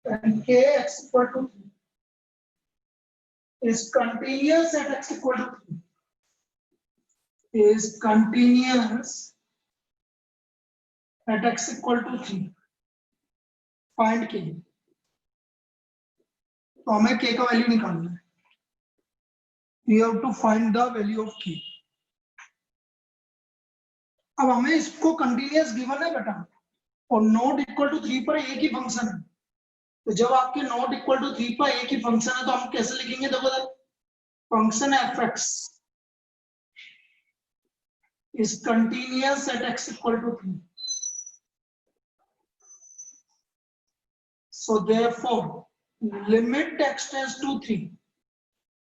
and k x equal to 3 is continuous at x equal to 3 is continuous at x equal to 3 find k। तो हमें k का value निकालना है। We have to find the value of k। अब हमें इसको continuous given है बेटा और नॉट इक्वल टू 3 पर एक ही फंक्शन है। तो जब आपके नॉट इक्वल टू 3 पर एक ही फंक्शन है तो हम कैसे लिखेंगे? देखो function fx is continuous at x equal to 3। So therefore limit x tends to 3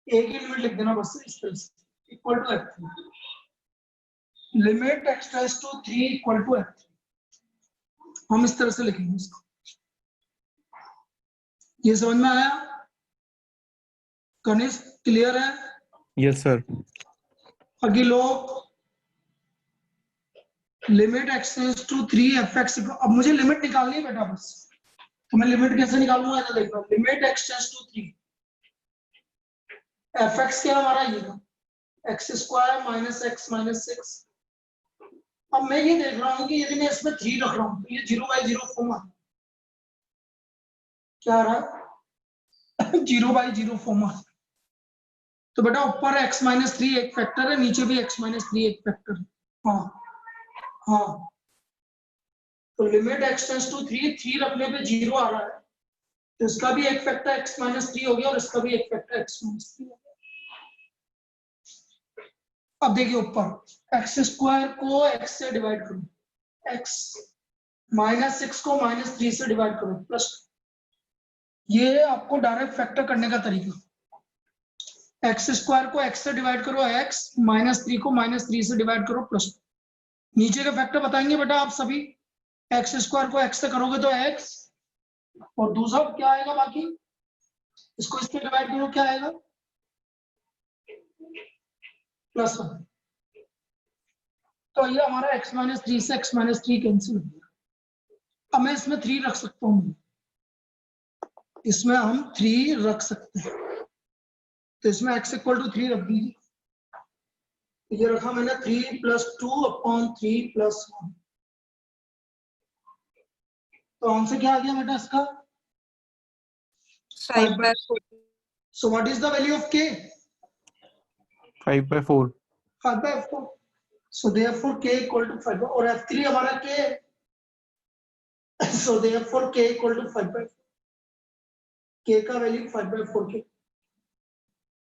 एक ही लिमिट लिख देना बस इस तरह से equal to f3 limit x tends to 3 equal to f3 हम इस तरह से लिखेंगे इसको। ये समझ में आया? कनिष्क क्लियर है? Yes sir. अगली लोग limit x tends to 3 fx। अब मुझे लिमिट निकालनी है बेटा बस। तो मैं लिमिट कैसे निकालूंगा? इधर देखो limit x tends to 3 fx क्या हमारा ये x square minus x minus 6। अब मैं ये देख रहा हूँ कि यदि मैं इसमें 3 रख रहा हूँ तो ये 0/0 फॉर्म आ क्या आ रहा है 0/0 फॉर्म आ। तो बेटा ऊपर x माइनस 3 एक फैक्टर है, नीचे भी x माइनस 3 एक फैक्टर है। हाँ तो लिमिट x टेंड्स टू 3 रखने पे 0 आ रहा है तो इसका भी एक फैक्टर x माइनस 3 हो गया और इसका भी एक फैक्टर x माइनस 3 हो गया। अब देखिए ऊपर x स्क्वायर को x से डिवाइड करो x माइनस 6 को माइनस 3 से डिवाइड करो प्लस। ये आपको डायरेक्ट फैक्टर करने का तरीका। x स्क्वायर को x से डिवाइड करो x माइनस 3 को माइनस 3 से डिवाइड करो प्लस। नीचे का फैक्टर बताएंगे बेटा आप सभी। x स्क्वायर को x से करोगे तो x और दूसरा क्या आएगा बाकी इसको इससे डिवाइड करो क्या आएगा +1। तो ये हमारा x माइनस 3 से x माइनस 3 कैंसिल हो गया। अब मैं इसमें 3 रख सकता हूँ, इसमें हम 3 रख सकते हैं तो इसमें x इक्वल टू 3 रख दीजिए। ये रखा मैंने 3 + 2 अपॉन 3 + 1। तो आंसर क्या आ गया बेटा इसका 5/4। So what is the value of k? 5/4। 5/4। So therefore k equal to 5 और f3 हमारा k है। So therefore k equal to 5/4। k का value 5/4 k।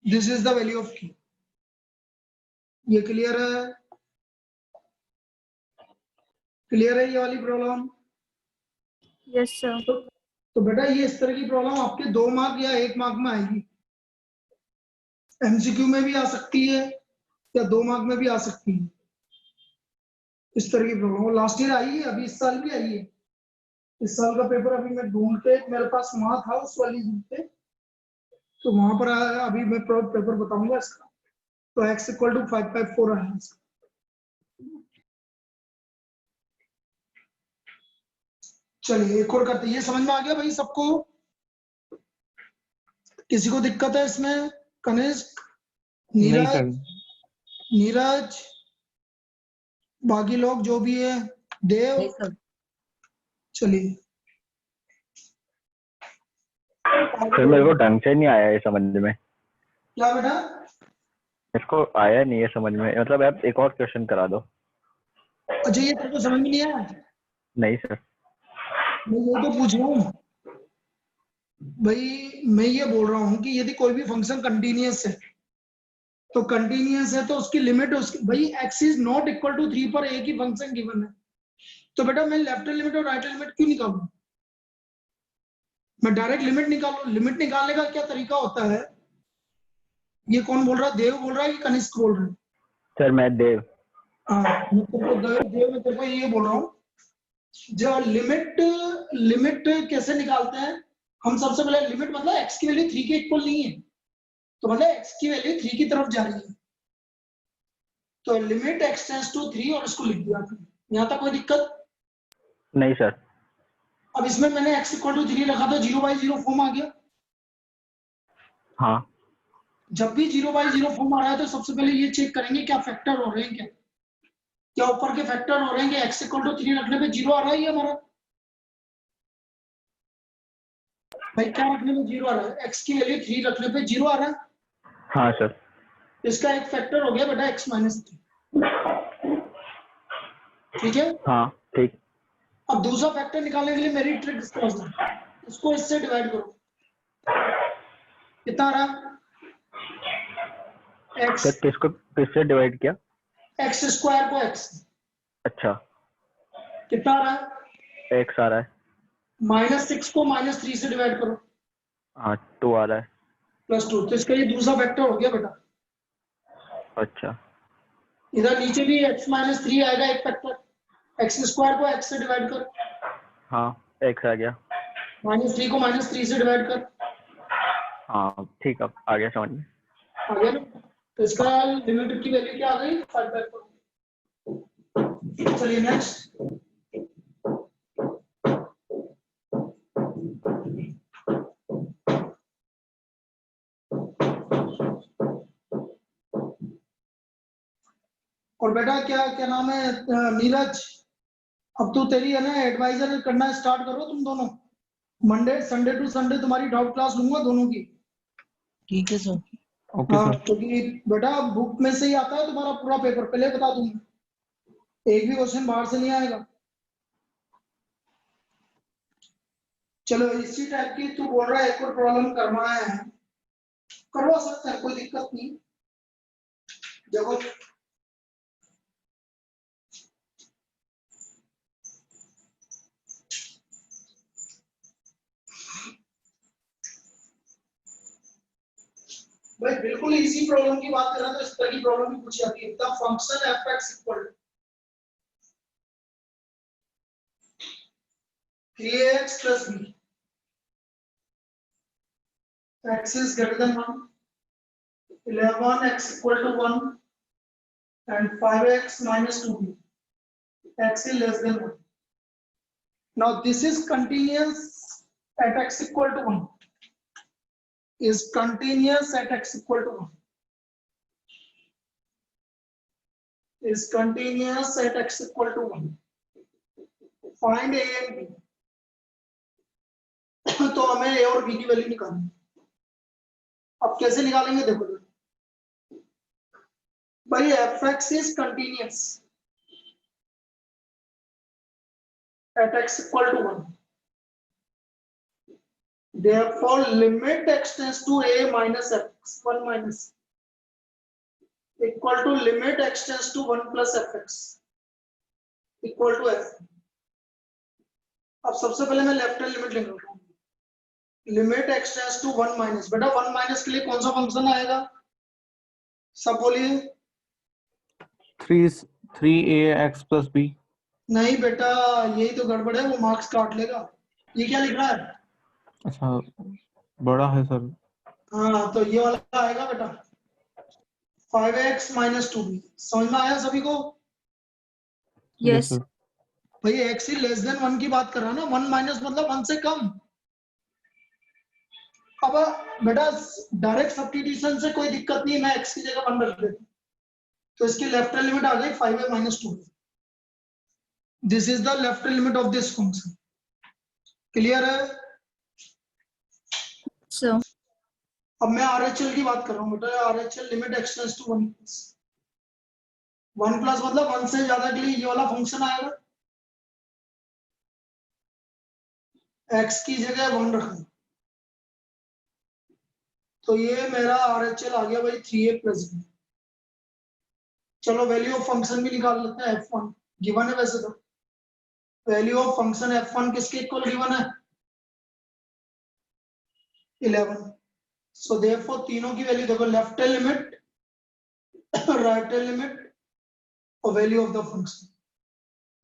This is the value of k। ये क्लियर है? क्लियर है ये वाली प्रॉब्लम? Yes sir. तो बेटा ये इस तरह की प्रॉब्लम आपके 2 मार्क या 1 मार्क में आएगी। एमसीक्यू में भी आ सकती है या 2 मार्क में भी आ सकती है इस तरह की प्रॉब्लम। और लास्ट ईयर आई है, अभी इस साल भी आई है। इस साल का पेपर अभी मैं ढूंढ के मेरे पास वहां था उस वाली पे तो वहां पर आया। अभी मैं पेपर बताऊंगा इसका। तो x इक्वल टू 5/4 आया इसका। चलिए एक और करते हैं। ये समझ में आ गया भाई सबको? किसी को दिक्कत है इसमें? कनिष्क, नीरज, बाकी लोग जो भी है, देव। चलिए सर मेरे को ढंग से नहीं आया ये समझ में। क्या बेटा? इसको आया नहीं है समझ में, मतलब आप एक और क्वेश्चन करा दो। अच्छा ये तेरे को समझ में नहीं आया? नहीं सर। मैं ये तो पूछ रहा हूँ भाई, मैं ये बोल रहा हूँ कि यदि कोई भी फंक्शन कंटिन्यूअस है तो कंटिन्यूअस है तो उसकी लिमिट उसकी भाई x is not equal to 3 पर एक ही फंक्शन गिवन है तो बेटा मैं लेफ्ट हैंड लिमिट और राइट हैंड लिमिट क्यों निकालूं? मैं डायरेक्ट लिमिट निकालूं। लिमिट निकालने का क्या तरीका होता है? ये कौन बोल रहा है? देव बोल रहा है कि कनिष्क बोल रहा है? सर मैं देव। हाँ मैं तेरे को ये बोल रहा हूँ जो लिमिट कैसे निकालते हैं हम। सबसे पहले लिमिट मतलब x की वैल्यू 3 के इक्वल नहीं है तो मतलब x की वैल्यू 3 की तरफ जा रही है तो लिमिट x टेंड्स टू 3 और इसको लिख दिया। यहाँ तक कोई दिक्कत नहीं सर। अब इसमें मैंने x इक्वल टू 3 रखा तो 0/0 फॉर्म आ गया। हाँ जब भी 0/0 फॉर्म आ रहा है तो सबसे पहले ये चेक करेंगे क्या फैक्टर हो रहे हैं, क्या ऊपर के फैक्टर हो रहे हैं कि x इक्वल टू 3 रखने पे 0 आ रहा है ये हमारा। भाई क्या रखने पे 0 आ रहा है, x की वैल्यू 3 रखने पे 0 आ रहा है। हाँ सर। इसका एक फैक्टर हो गया बेटा x-3। ठीक है। हाँ ठीक। अब दूसरा फैक्टर निकालने के लिए मेरी ट्रिक समझना, इसको इससे डिवाइड करो, कितना आ रहा है x, सर किसको किससे डिवाइड किया? x स्क्वायर को x, अच्छा कितना आ रहा है, x आ रहा है। -6 को -3 से डिवाइड करो, हाँ 2 आ रहा है। +2। तो इसका ये दूसरा फैक्टर हो गया बेटा। अच्छा इधर नीचे भी x-3 आएगा एक फैक्टर, x स्क्वायर को x से डिवाइड कर, हाँ x आ गया। -3 को -3 से डिवाइड कर, हाँ ठीक, अब आ गया समझ में। आ गया ना। तो इसका लिमिट की वैल्यू क्या आ गई 5/4। चलिए नेक्स्ट। और बेटा क्या क्या नाम है नीरज, अब तो तेरी है ना एडवाइजर करना स्टार्ट करो तुम दोनों। मंडे संडे टू संडे तुम्हारी डाउट क्लास लूंगा दोनों की। ठीक है सर। ओके हाँ सर। क्योंकि बेटा बुक में से ही आता है तुम्हारा पूरा पेपर, पहले बता दूंगा, एक भी क्वेश्चन बाहर से नहीं आएगा। चलो इसी टाइप की तू बोल रहा है एक और प्रॉब्लम करवाना है, करवा सकते हैं, कोई दिक्कत नहीं। देखो भाई बिल्कुल इजी प्रॉब्लम की बात कर रहा तो इस तरह की प्रॉब्लम भी पूछी जाती है। The function f(x) equal 3ax plus b, x is greater than 1, 11x equal to 1 and 5x minus 2b, x is less than 1. Now this is continuous at x equal to 1, is continuous at x equal to 1, is continuous at x equal to 1. Find a and b. तो हमें a और b की value निकालनी है। अब कैसे निकालेंगे देखो भाई, f(x) is continuous at x equal to 1. Therefore, limit x tends to a minus fx, 1 minus equal to limit x tends to 1 plus fx equal to f. अब सबसे पहले मैं लेफ्ट हैंड लिमिट लेंगे, limit x tends to 1 minus. बेटा 1 minus के लिए कौन सा फंक्शन आएगा, सब बोलिए। 3ax plus b। नहीं बेटा यही तो गड़बड़ है, वो मार्क्स काट लेगा। ये क्या लिख रहा है, अच्छा बड़ा है सर। हाँ तो ये वाला आएगा बेटा 5x minus 2b। समझ में आया सभी को? Yes. सर। भाई x ही लेस देन 1 की बात कर रहा ना, 1 माइनस मतलब 1 से कम। अब बेटा डायरेक्ट सब्स्टिट्यूशन से कोई दिक्कत नहीं है, मैं x की जगह 1 रख देता, तो इसकी लेफ्ट हैंड लिमिट आ गई 5a minus 2b। This is the left hand limit of this function. Clear है? So, अब मैं RHL की बात कर रहा हूँ बेटा, RHL limit x tends to 1 plus मतलब 1 से ज्यादा के लिए ये वाला फंक्शन आएगा, x की जगह 1 रखना, तो ये मेरा RHL आ गया भाई 3a plus b। चलो वैल्यू ऑफ फंक्शन भी निकाल लेते हैं, f1 गिवन है वैसे तो। वैल्यू ऑफ फंक्शन f1 किसके इक्वल गिवन है, 11। सो देयरफॉर तीनों की वैल्यू देखो, left hand limit, right hand limit और वैल्यू ऑफ द फंक्शन।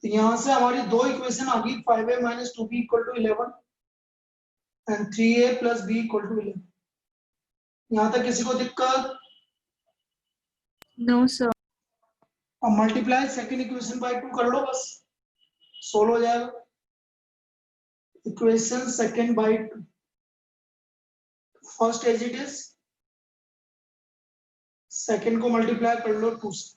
तो यहां से हमारी दो इक्वेशन आ गई, 5a minus 2b equal to 11 and 3a plus b equal to 11। यहां तक किसी को दिक्कत? no, sir. अब मल्टीप्लाई सेकंड इक्वेशन बाय 2 कर लो, बस सोल्व हो जाएगा। Equation second by 2, first as it is, second को मल्टीप्लाई कर लो 2 से।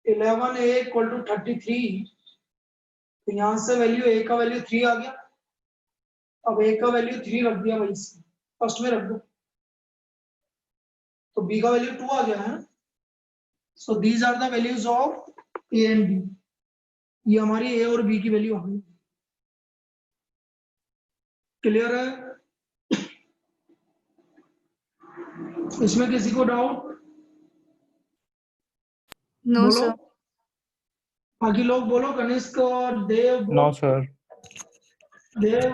11a इक्वल टू 33, तो यहां से वैल्यू a का वैल्यू 3 आ गया। अब a का वैल्यू 3 रख दिया वही से, फर्स्ट में रख दो, तो b का वैल्यू 2 आ गया है। So these are the values of a and b। ये हमारी a और b की वैल्यू आ गई। क्लियर है? इसमें किसी को डाउट? No, बोलो, sir. बाकी लोग बोलो, कनिष्क और देव नो बोलो। सर। देव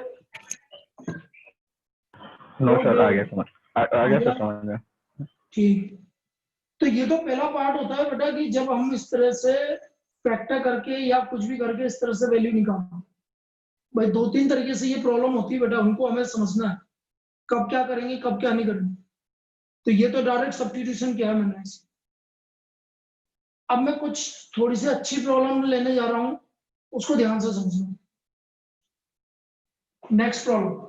नो बोलो, सर, आ देव। गया समझ, आ गया सर समझ में। ठीक, तो ये तो पहला पार्ट होता है बेटा कि जब हम इस तरह से फैक्टर करके या कुछ भी करके इस तरह से वैल्यू निकालना। भाई 2-3 तरीके से ये प्रॉब्लम होती है बेटा, उनको हमें समझना है कब क्या करेंगे कब क्या नहीं करेंगे। तो ये तो डायरेक्ट सब्स्टिट्यूशन किया है मैंने इसे। अब मैं कुछ थोड़ी सी अच्छी प्रॉब्लम लेने जा रहा हूं, उसको ध्यान से समझना। नेक्स्ट प्रॉब्लम,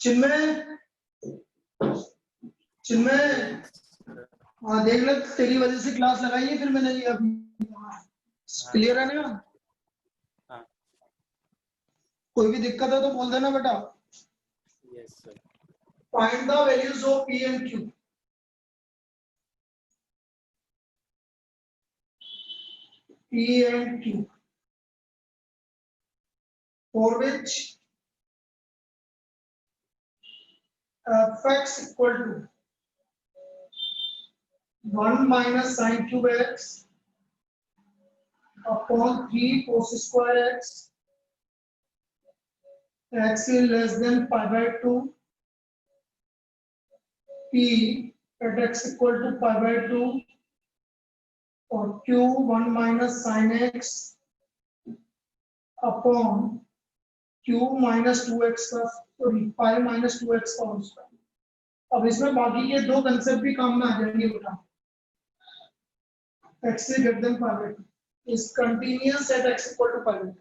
चिन्मय, चिन्मय, हाँ देख ले, तेरी वजह से क्लास लगाई है फिर मैंने ये। क्लियर है ना? हाँ। कोई भी दिक्कत है तो बोल देना बेटा। Yes, sir. Find the values of P and Q। P and Q for which fx equal to 1 minus sin cube x upon 3 cos square x, x is less than pi by 2, P at x equal to pi by 2 और Q 1 minus sin x upon Q minus 2x का, sorry pi minus 2x का whole square. अब इसमें बाकी के दो concept भी काम में आ जाएंगे बेटा। x is greater than pi by 2 is continuous at x equal to pi by 2।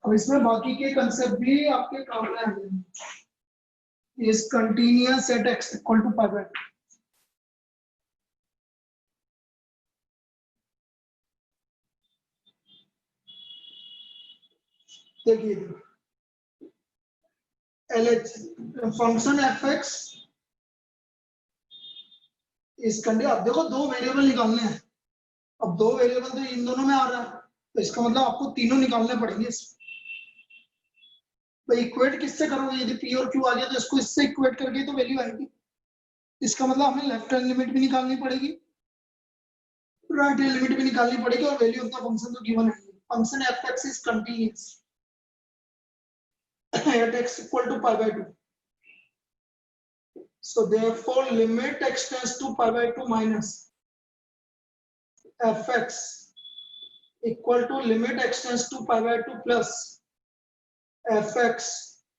अब इसमें बाकी के कंसेप्ट भी आपके काम में आ जाएंगे। is continuous at x equal to pi by 2। देखिए LH फंक्शन fx इस कंडीशन, अब देखो दो वेरिएबल निकालने हैं। अब दो वेरिएबल तो इन दोनों में आ रहा है, तो इसका मतलब आपको तीनों निकालने पड़ेंगे। तो इक्वेट किससे करोगे? यदि p और q आ गया तो इसको इससे इक्वेट करके तो वैल्यू आएगी। इसका मतलब हमें लेफ्ट हैंड लिमिट भी निकालनी पड़ेगी, राइट हैंड लिमिट भी निकालनी पड़ेगी, और वैल्यू ऑफ द फंक्शन तो गिवन है। Function fx is continuous at x equal to pi by 2। So therefore limit x tends to pi by 2 minus fx equal to limit x tends to pi by 2 plus fx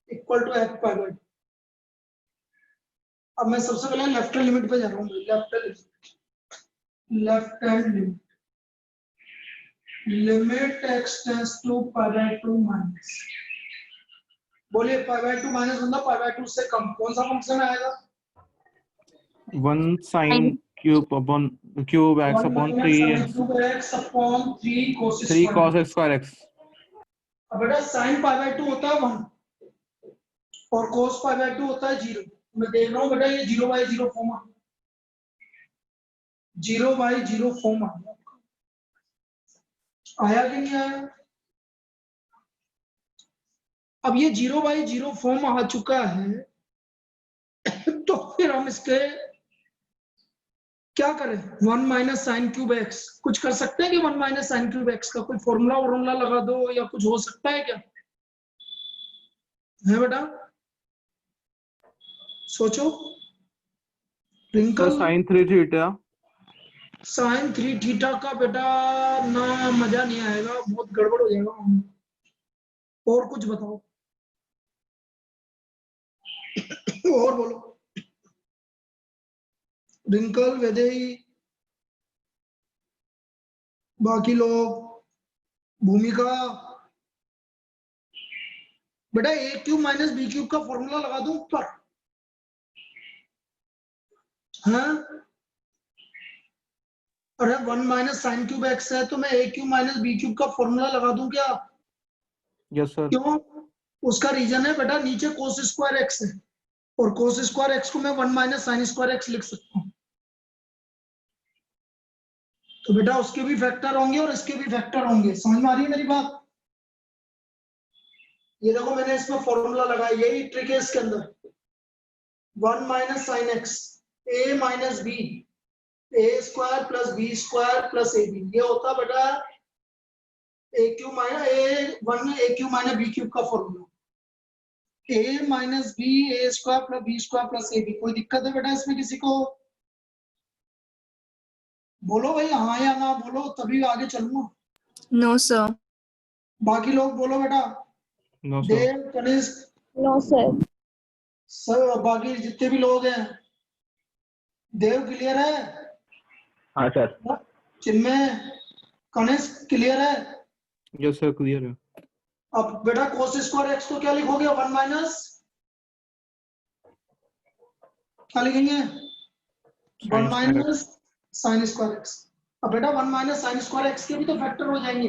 equal to f pi by 2। अब मैं सबसे पहले left hand limit पे जा रहा हूँ। Left hand limit x tends to pi by 2 minus, बोलिए pi by 2 minus मतलब pi by 2 से कम कौन सा फंक्शन आएगा? 1 sin cube upon cube x 1 upon minus 3 sin cube x upon 3 cos 3 square। cos x square x। अब बेटा sin pi by 2 होता है 1 और cos pi by 2 होता है 0। मैं देख रहा हूँ बेटा ये 0/0 फॉर्म आ, 0/0 फॉर्म आया कि नहीं आया? अब ये 0/0 फॉर्म आ चुका है तो फिर हम इसके क्या करें? 1 माइनस साइन क्यूब एक्स, कुछ कर सकते हैं कि 1 माइनस साइन क्यूब एक्स का कोई फॉर्मूला लगा दो या कुछ हो सकता है क्या? है बेटा सोचो। तो ट्विंकल sin 3 थीटा। साइन 3 थीटा का बेटा ना मजा नहीं आएगा, बहुत गड़बड़ हो जाएगा। और कुछ बताओ। और बोलो, रिंकल, वेदेई, बाकी लोग, भूमिका। बेटा a cube minus b cube का फॉर्मूला लगा दूं ऊपर? हाँ, अरे 1 माइनस साइन क्यूब एक्स है तो मैं ए क्यूब माइनस बी क्यूब का फॉर्मूला लगा दूं क्या? Yes sir. क्यों? उसका रीजन है बेटा नीचे कोस स्क्वायर एक्स है और कोस स्क्वायर एक्स को मैं 1 माइनस साइन स्क्वायर एक्स लिख सकता हूँ। तो बेटा उसके भी फैक्टर होंगे और इसके भी फैक्टर होंगे। समझ में आ रही है मेरी बात? ये देखो मैंने इसमें फॉर्मूला लगाया, यही ट्रिक है इसके अंदर। 1 minus sine x a minus b a square plus b square plus a b, ये होता बेटा a cube minus a cube minus b cube का formula. A minus b a square plus b square plus a b. कोई दिक्कत है बेटा इसमें किसी को? बोलो भाई हाँ या ना, बोलो तभी आगे चलूंगा। No, sir. बाकी लोग बोलो बेटा। No sir. Dev, Kanishka, No, sir. Sir बाकी जितने भी लोग हैं। देव क्लियर है? हाँ सर। चिन्मय, कनिष्क क्लियर है? यस सर क्लियर है। अब बेटा कोस स्क्वायर एक्स को क्या लिखोगे? 1 माइनस क्या लिखेंगे? 1 माइनस साइन स्क्वायर एक्स। अब बेटा 1 माइनस साइन स्क्वायर एक्स के भी तो फैक्टर हो जाएंगे।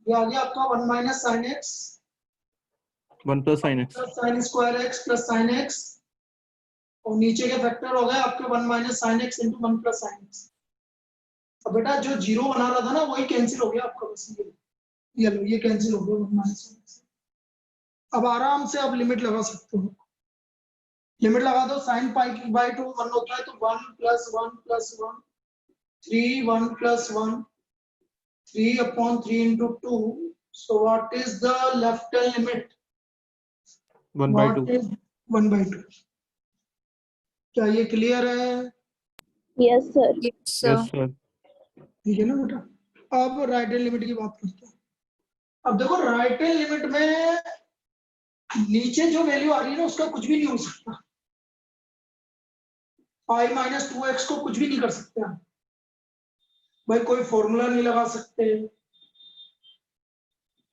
ये आ गया आपका 1 minus sine x 1 plus sine x. Plus sine square x plus sine x, और नीचे के फैक्टर हो गए आपके 1 minus sine x into 1 plus sine x. अब बेटा जो जीरो बना रहा था ना वही कैंसिल हो गया आपका, बस ये लो ये कैंसिल हो गया 1 माइनस साइन एक्स। अब आराम से आप लिमिट लगा सकते हो। लिमिट लगा दो, साइन पाई की बाई 2 1 होता है तो 1 plus 1 plus 1 3 1 plus 1 3 upon 3 into 2. So what is the left hand limit? 1 by 2। What is 1 by 2? क्या ये क्लियर है? Yes, sir. Yes, sir. Yes sir. ठीक है ना बेटा? अब राइट हैंड लिमिट की बात करते हैं। अब देखो राइट हैंड लिमिट में नीचे जो वैल्यू आ रही है ना उसका कुछ भी नहीं हो सकता। पाई माइनस 2x को कुछ भी नहीं कर सकते हम भाई, कोई फॉर्मूला नहीं लगा सकते।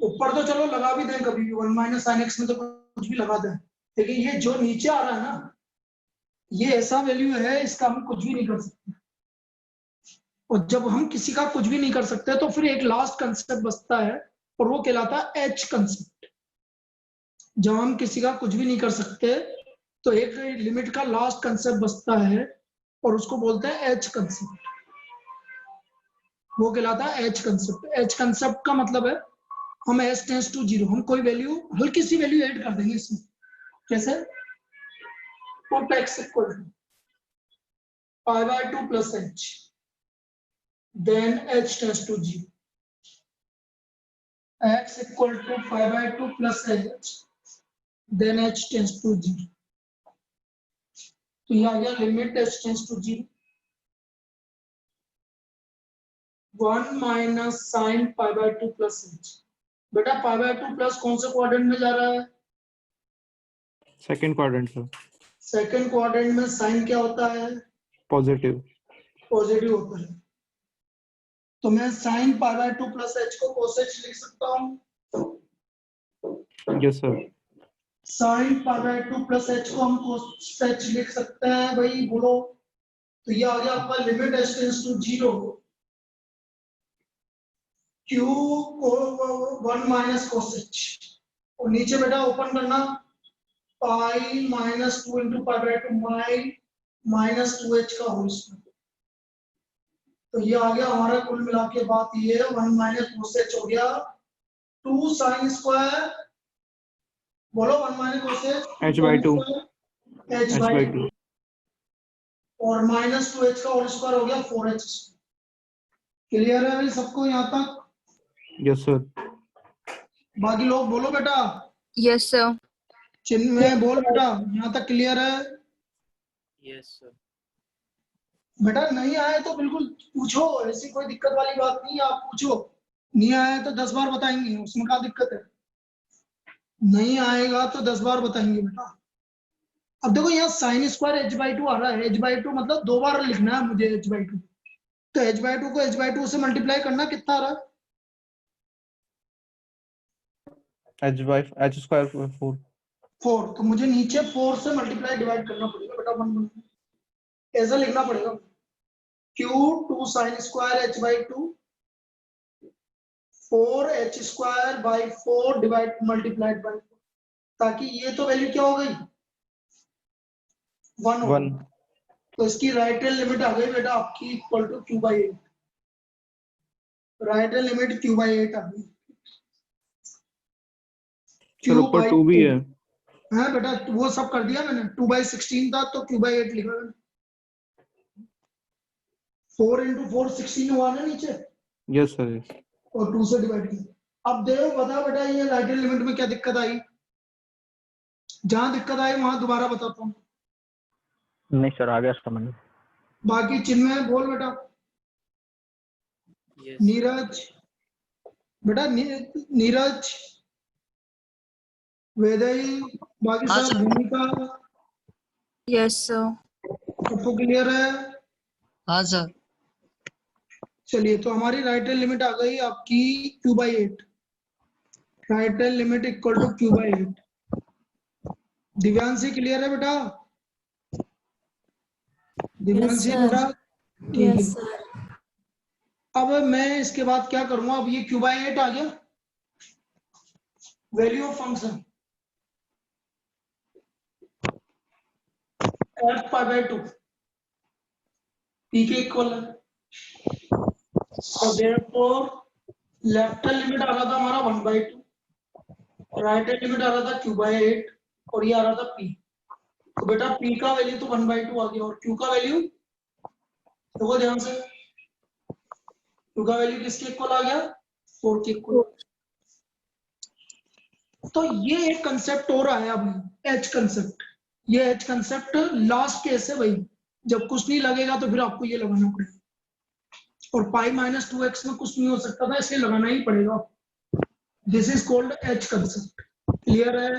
ऊपर तो चलो लगा भी दें कभी भी, 1 माइनस साइन एक्स में तो कुछ भी लगा दें, लेकिन ये जो नीचे आ रहा है ना ये ऐसा वैल्यू है इसका हम कुछ भी नहीं कर सकते। और जब हम किसी का कुछ भी नहीं कर सकते तो फिर एक लास्ट कंसेप्ट बचता है और वो कहलाता है एच कंसेप्ट। जब हम किसी का कुछ भी नहीं कर सकते तो एक लिमिट का लास्ट कंसेप्ट बचता है और उसको बोलते हैं एच कंसेप्ट। वो कहलाता है एच कंसेप्ट। एच कंसेप्ट का मतलब है हम एच टेंस टू 0 हम कोई वैल्यू हल्की सी वैल्यू ऐड कर देंगे इसमें। कैसे? put x equal to pi by 2 plus h, then h tends to 0. x equal to pi by 2 plus h, then h tends to 0. तो ये आ गया limit h tends to 0 1 minus sin pi by 2 plus h। बेटा pi by 2 plus कौन से quadrant में जा रहा है? Second quadrant sir. Second quadrant में साइन क्या होता है? पॉजिटिव। पॉजिटिव होता है। तो मैं sine pi by 2 plus H को कोस एच लिख सकता हूँ। Yes sir. Sine pi by 2 plus H को हम कोस एच लिख सकते हैं भाई, बोलो। तो ये आ गया आपका limit h tends to 0 q 1 minus cos h, और नीचे बेटा ओपन करना pi minus 2 into pi by 2 minus 2h का होल स्क्वायर। तो ये आ गया हमारा कुल मिला के बात ये 1 माइनस कोस एच हो गया 2 साइन स्क्वायर, बोलो 1 minus cos H h by 2। h h by by 2 2। और माइनस 2h का होल स्क्वायर हो गया 4h। क्लियर है भाई सबको यहाँ तक? Yes sir. बाकी लोग बोलो बेटा। Yes, sir. चिन्मय बोल बेटा, यहाँ तक क्लियर है? Yes, sir. बेटा नहीं आए तो बिल्कुल पूछो, ऐसी कोई दिक्कत वाली बात नहीं है, आप पूछो। नहीं आए तो 10 बार बताएंगे, उसमें क्या दिक्कत है? नहीं आएगा तो 10 बार बताएंगे बेटा। अब देखो यहाँ साइन स्क्वायर h/2 आ रहा है, h/2 मतलब 2 बार लिखना है मुझे h/2, तो h/2 को h/2 से मल्टीप्लाई करना, कितना आ रहा है? h square 4. 4, तो मुझे नीचे 4 से मल्टीप्लाई डिवाइड करना पड़ेगा बेटा, 1 ऐसा लिखना पड़ेगा, q 2 sin square h/2 4h square by 4 divide multiplied by 4, ताकि ये तो वैल्यू क्या हो गई 1 हो 1. गई। तो इसकी राइट हैंड लिमिट आ गई बेटा आपकी equal to q/8, right hand limit q/8 आ गई। सर ऊपर 2 भी है. हाँ बेटा वो सब कर दिया मैंने, 2/16 था तो q/8 लिखा मैंने। 4 × 4 16 हुआ ना नीचे, यस सर. यस. और 2 से डिवाइड किया। अब देखो बता बेटा ये राइट हैंड लिमिट में क्या दिक्कत आई, जहां दिक्कत आई वहां दोबारा बताता हूँ, नहीं सर, आ गया समझ में। बाकी चिन्ह बोल बेटा। Yes. नीरज बेटा, नीरज, वेदई, बाकी हाँ सब, सर। भूमिका, Yes, sir. सबको क्लियर है? हाँ सर। चलिए तो हमारी राइट हैंड लिमिट आ गई आपकी q/8, right hand limit equal to q/8। Divyanshi clear है बेटा? दिव्यांशी बेटा ठीक है। Yes, sir. अब मैं इसके बाद क्या करूंगा, अब ये q/8 आ गया, value of function f π/2 p के इक्वल है, तो देयरफॉर लेफ्ट हैंड लिमिट आ रहा था हमारा 1/2, राइट हैंड लिमिट आ रहा था q/8 और ये आ रहा था p। तो बेटा p का वैल्यू तो 1/2 आ गया, और q का वैल्यू देखो ध्यान से, q का वैल्यू किसके इक्वल आ गया 4 के इक्वल। तो ये एक कंसेप्ट और आया भाई, एच कंसेप्ट। ये एच कंसेप्ट लास्ट केस है भाई, जब कुछ नहीं लगेगा तो फिर आपको ये लगाना पड़ेगा, और π-2x में कुछ नहीं हो सकता था इसलिए लगाना ही पड़ेगा। This is called H concept. Clear है?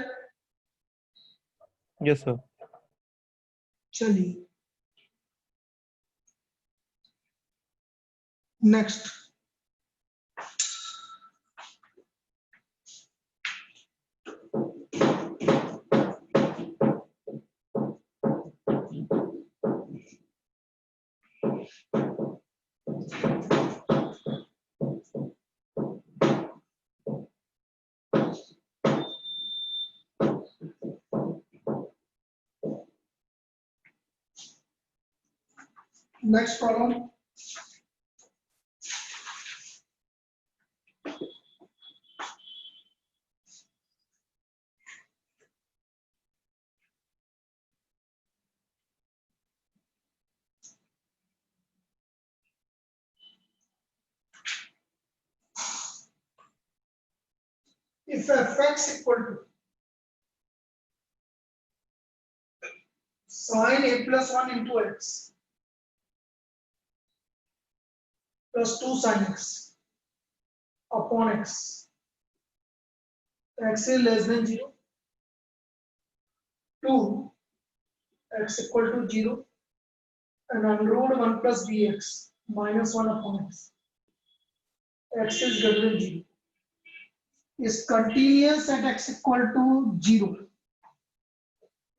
Yes sir. चलिए next, next problem. If f(x) equal to sin a plus 1 into x plus 2 sin x upon x, x is less than 0, 2 x equal to 0, and under root 1 plus bx minus 1 upon x, x is greater than 0, is continuous at x equal to 0,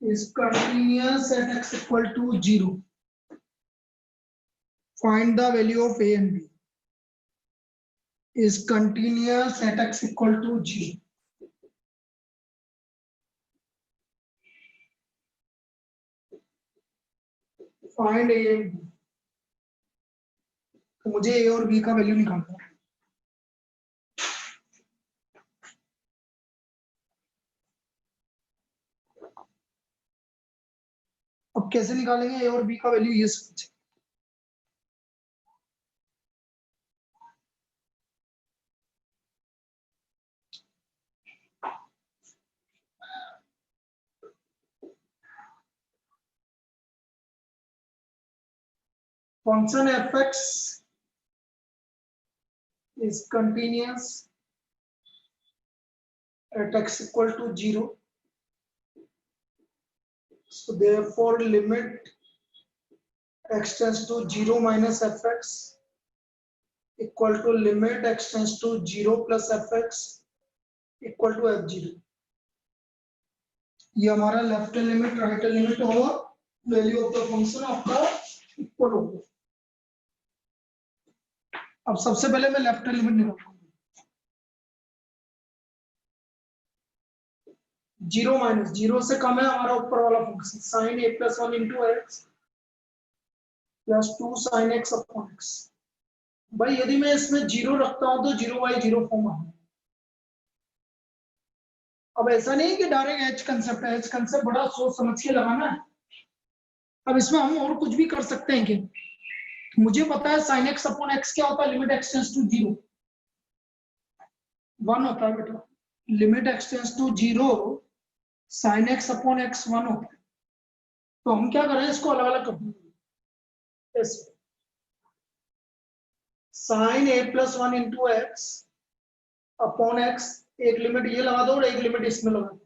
is continuous at x equal to 0. Find the value of a and b. Is continuous at x equal to 0. Find a and b. तो मुझे a और b का value निकालना है। अब कैसे निकालेंगे a और b का वैल्यू, ये समझे। Function f(x) is continuous at x equal to 0. So therefore limit x tends to 0 minus fx equal to limit x tends to 0 plus fx equal to f0. ये हमारा left hand limit right hand limit और value of the function आपका equal होगा। अब सबसे पहले मैं left hand limit निकालूंगा। 0 माइनस 0 से कम है हमारा ऊपर वाला function sine a plus 1 into x plus 2 sign x upon x. भाई यदि मैं इसमें 0 रखता हूं तो 0/0 फॉर्म आ। अब ऐसा नहीं कि डायरेक्ट एच कंसेप्ट है, एच कंसेप्ट बड़ा सोच समझ के लगाना है। अब इसमें हम और कुछ भी कर सकते हैं कि मुझे पता है साइन एक्स अपॉन एक्स क्या होता है, लिमिट एक्स टेंड्स टू 0 1 होता है बेटा, limit x tends to 0 sine x upon x 1 होता है। तो हम क्या करें, इसको अलग अलग कर देंगे। Sine a plus 1 into x upon x, एक लिमिट ये लगा दो और एक लिमिट इसमें लगा दो,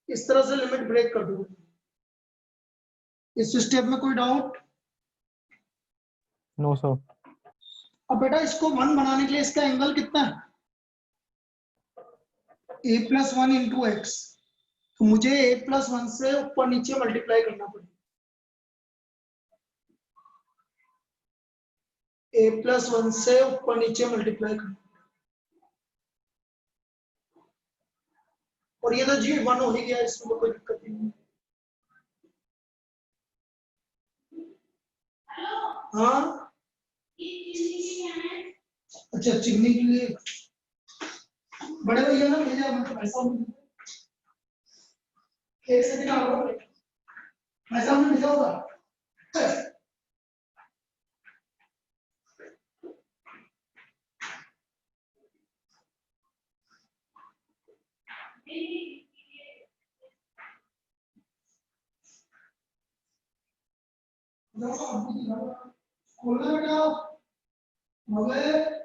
इस तरह से लिमिट ब्रेक कर दो। इस स्टेप में कोई डाउट? No sir. अब बेटा इसको 1 बनाने के लिए इसका एंगल कितना है, a प्लस 1 इंटू एक्स, तो मुझे a प्लस 1 से ऊपर नीचे मल्टीप्लाई करना पड़ेगा। a प्लस 1 से ऊपर नीचे मल्टीप्लाई करना, और ये तो जी 1 हो ही गया, इसमें तो कोई दिक्कत नहीं है। हाँ अच्छा, चिकनी के लिए बड़े भैया ना भेजा, मतलब ऐसा एक सेकंड आओ, ऐसा हमने भेजा होगा। खोलना बेटा, मगर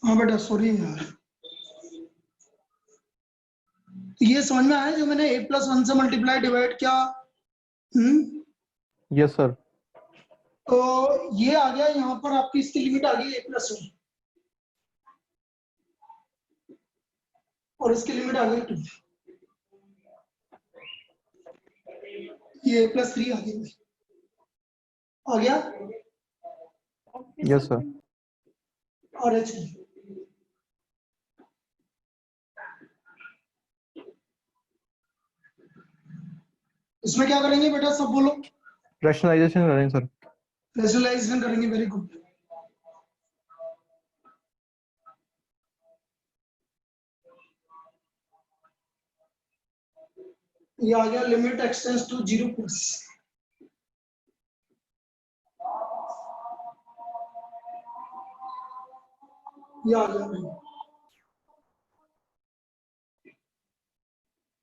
हाँ बेटा सॉरी यार, ये समझ में आया जो मैंने a+1 से मल्टीप्लाई डिवाइड किया? Yes sir. तो ये आ गया यहाँ पर आपकी, इसकी लिमिट आ गई a+1 और इसकी लिमिट आ गई 2, ये a+3 आ गई। आ गया Yes, sir. और एच इसमें क्या करेंगे बेटा, सब बोलो। Rationalization करेंगे सर. रेशनलाइजेशन करेंगे, वेरी गुड। ये आ गया लिमिट एक्सटेंस टू 0 प्लस, ये आ गया भाई,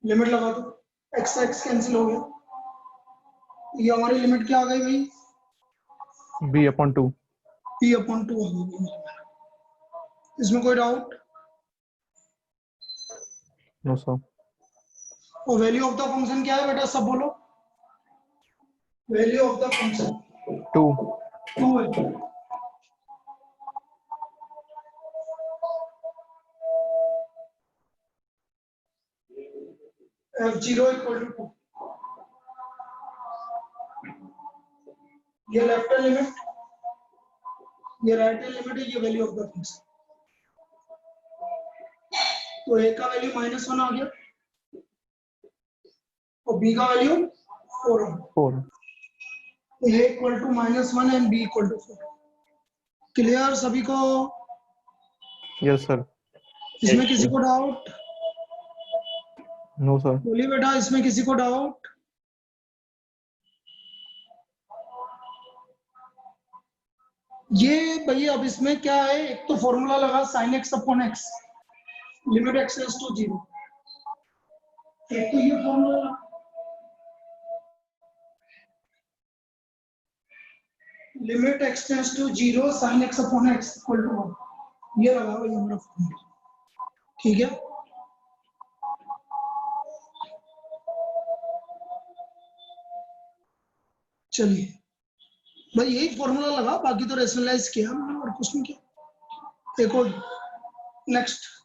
लिमिट लगा दो, एक्स एक्स कैंसिल हो गया, ये हमारी लिमिट क्या आ गई भाई, B/2. p/2 आ गई। इसमें कोई डाउट? No, sir. और वैल्यू ऑफ द फंक्शन क्या है बेटा, सब बोलो। Value of the function 2. 2 है। f0 इक्वल टू 2, ये लेफ्ट हैंड लिमिट, ये राइट हैंड लिमिट है, ये वैल्यू ऑफ द फंक्शन। तो a का वैल्यू -1 आ गया और b का वैल्यू 4 आ गया। 4. a equal to -1 and b equal to 4। Clear सभी को? Yes, sir. इसमें किसी को डाउट? No, sir. बोलिए बेटा, इसमें किसी को डाउट? ये भैया अब इसमें क्या है, एक तो फॉर्मूला लगा sin x upon x, limit x tends to 0, एक तो ये formula, limit x tends to 0 sin x upon x equal to 1, ये लगा भाई हमारा फॉर्मूला। ठीक है, चलिए भाई यही फॉर्मूला लगा, बाकी तो रेशनलाइज किया हमने और कुछ नहीं किया। एक और नेक्स्ट,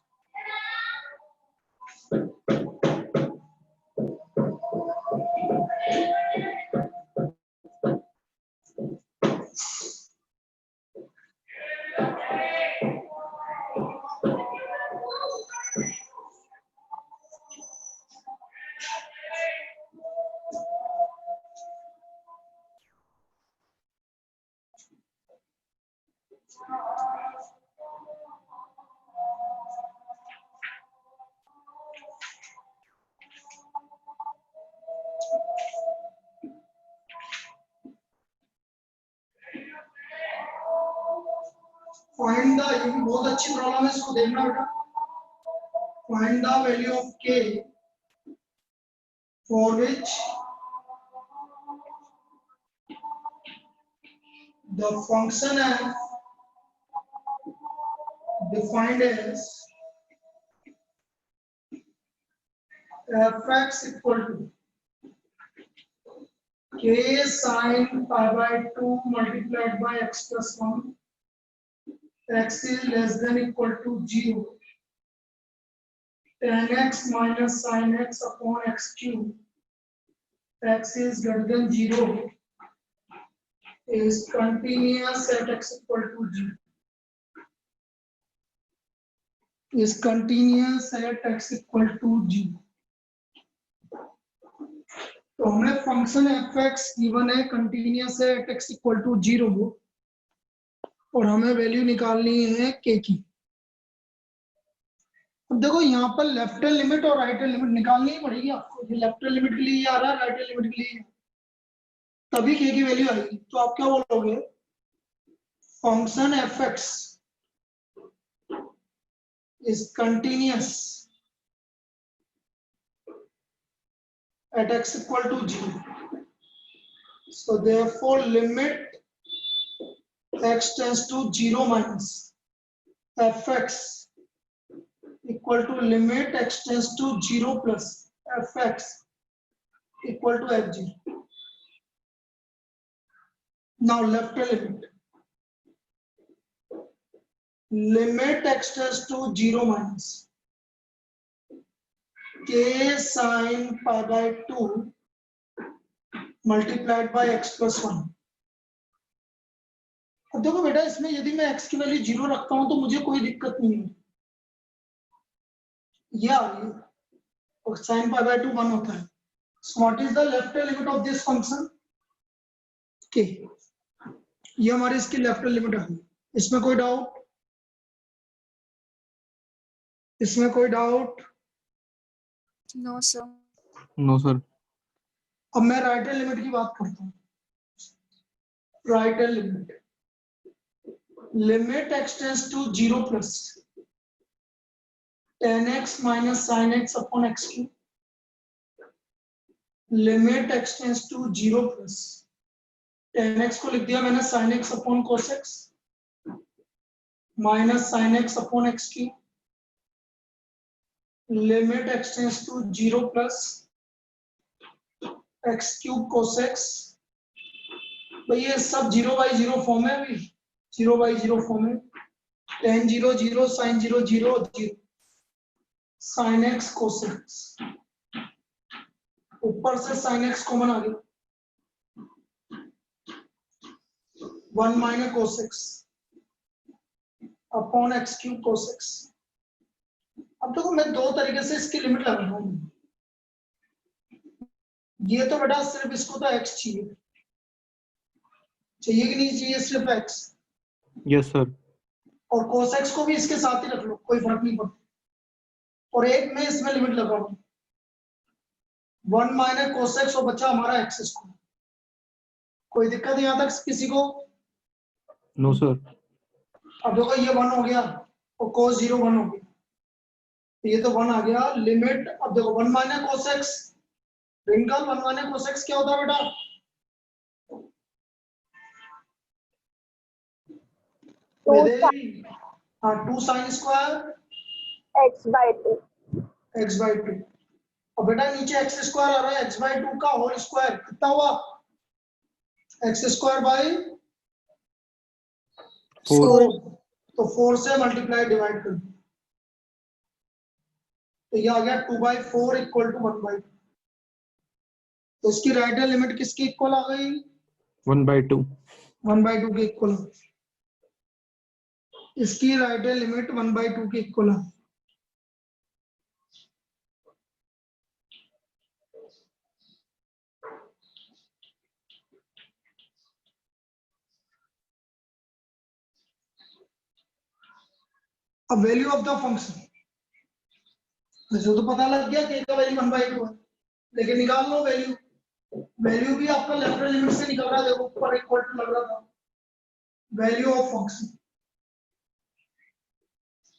फाइंड द, ये भी बहुत अच्छी प्रॉब्लम है, इसको देखना बेटा। Find the value of k for which the function f defined as fx equal to k sin pi by 2 multiplied by x plus 1, x is less than equal to 0, tan x minus sin x upon x cube, x is greater than 0, is continuous at x equal to 0, is continuous at x equal to 0। तो हमें function fx given है, continuous है at x equal to 0, और हमें value निकालनी है k की। अब देखो यहाँ पर लेफ्ट हैंड लिमिट और राइट हैंड लिमिट निकालनी ही पड़ेगी आपको, ये लेफ्ट हैंड लिमिट के लिए आ रहा है, राइट हैंड लिमिट के लिए, तभी k की वैल्यू आएगी। तो आप क्या बोलोगे, function fx is continuous at x equal to 0, so therefore limit x tends to 0 minus fx equal to limit x tends to 0 plus fx equal to f0। now left limit, limit x tends to 0 minus k sin pi by 2 multiplied by x plus 1, अब देखो बेटा, इसमें यदि मैं x की value 0 रखता हूं तो मुझे कोई दिक्कत नहीं है, ये आ रही है, और sin pi by 2 1 होता है। So what is the left hand limit of this function? k, ये हमारी इसकी लेफ्ट हैंड लिमिट है। इसमें कोई डाउट? इसमें कोई doubt? No, sir. No, sir. अब मैं राइट हैंड लिमिट की बात करता हूँ। Right hand limit, limit x tends to 0 plus tan x minus sin x upon x cube, limit x tends to 0 plus tan x को लिख दिया मैंने sin x upon cos x minus sin x upon x cube, limit x tends to 0 plus x cube cos x। भाई ये सब 0/0 form है, अभी 0/0 form है। tan 0 0 sin 0 0 0 sin x cos x, ऊपर से sin x कॉमन आ गया, 1 minus cos x upon x cube cos x। अब देखो मैं दो तरीके से इसकी लिमिट लगा रहा हूं। ये तो बेटा सिर्फ इसको तो x चाहिए, चाहिए कि नहीं चाहिए, सिर्फ x, Yes, sir. और cos x को भी इसके साथ ही रख लो, कोई फर्क नहीं पड़ता। और एक में इसमें लिमिट लगा हूं, 1 माइनस cos x और बचा हमारा x स्क्वायर। कोई दिक्कत यहाँ तक किसी को? No, sir. अब देखो ये 1 हो गया और cos 0 1 हो गया, ये तो 1 आ गया। लिमिट, अब देखो 1 minus cos x, wrinkle 1 minus cos x क्या होता है बेटा? हाँ, 2 sin स्क्वायर x/2। x/2। और बेटा नीचे x स्क्वायर आ रहा है, x/2 का होल स्क्वायर कितना हुआ? x स्क्वायर बाई 4, तो 4 से मल्टीप्लाई डिवाइड कर, तो ये आ गया 2/4 इक्वल टू 1/2। तो इसकी राइट हैंड लिमिट किसके इक्वल आ गई? 1/2. 1/2 के इक्वल। इसकी राइट हैंड लिमिट 1/2 के इक्वल है। अब वैल्यू ऑफ द फंक्शन, वैसे तो पता लग गया कि का वैल्यू 1/2 है, लेकिन निकाल लो वैल्यू। वैल्यू भी आपका लेफ्ट हैंड लिमिट से निकल रहा है, देखो ऊपर इक्वल टू लग रहा था। Value of function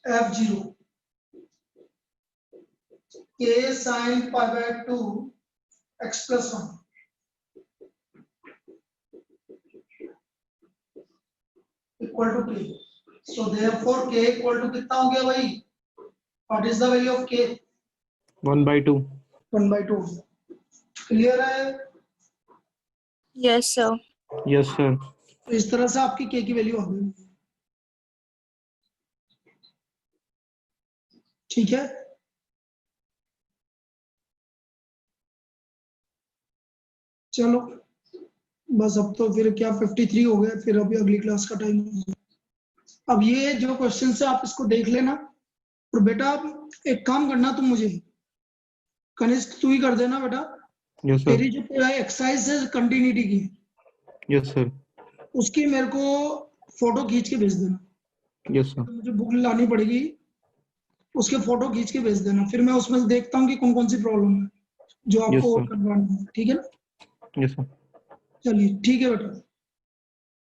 f0 k sin pi/2 x plus 1 equal to k। So therefore k equal to कितना हो गया भाई? What is the value of k? 1/2. 1/2। Clear है? Yes, sir. Yes, sir. तो इस तरह से आपकी k की वैल्यू आ गई। ठीक है, चलो बस अब तो फिर क्या 53 हो गया, फिर अभी अगली क्लास का टाइम। अब ये जो क्वेश्चन है आप इसको देख लेना, और बेटा आप एक काम करना, तुम मुझे कनिष्ठ तू ही कर देना बेटा। Yes, sir. तेरी जो एक्सरसाइज है कंटिन्यूटी की, Yes, sir. उसकी मेरे को फोटो खींच के भेज देना। Yes, sir. मुझे बुक लानी पड़ेगी, उसके फोटो खींच के भेज देना, फिर मैं उसमें से देखता हूँ कि कौन कौन सी प्रॉब्लम है जो Yes, आपको sir. करवानी है। ठीक है ना? Yes, sir. चलिए ठीक है बेटा।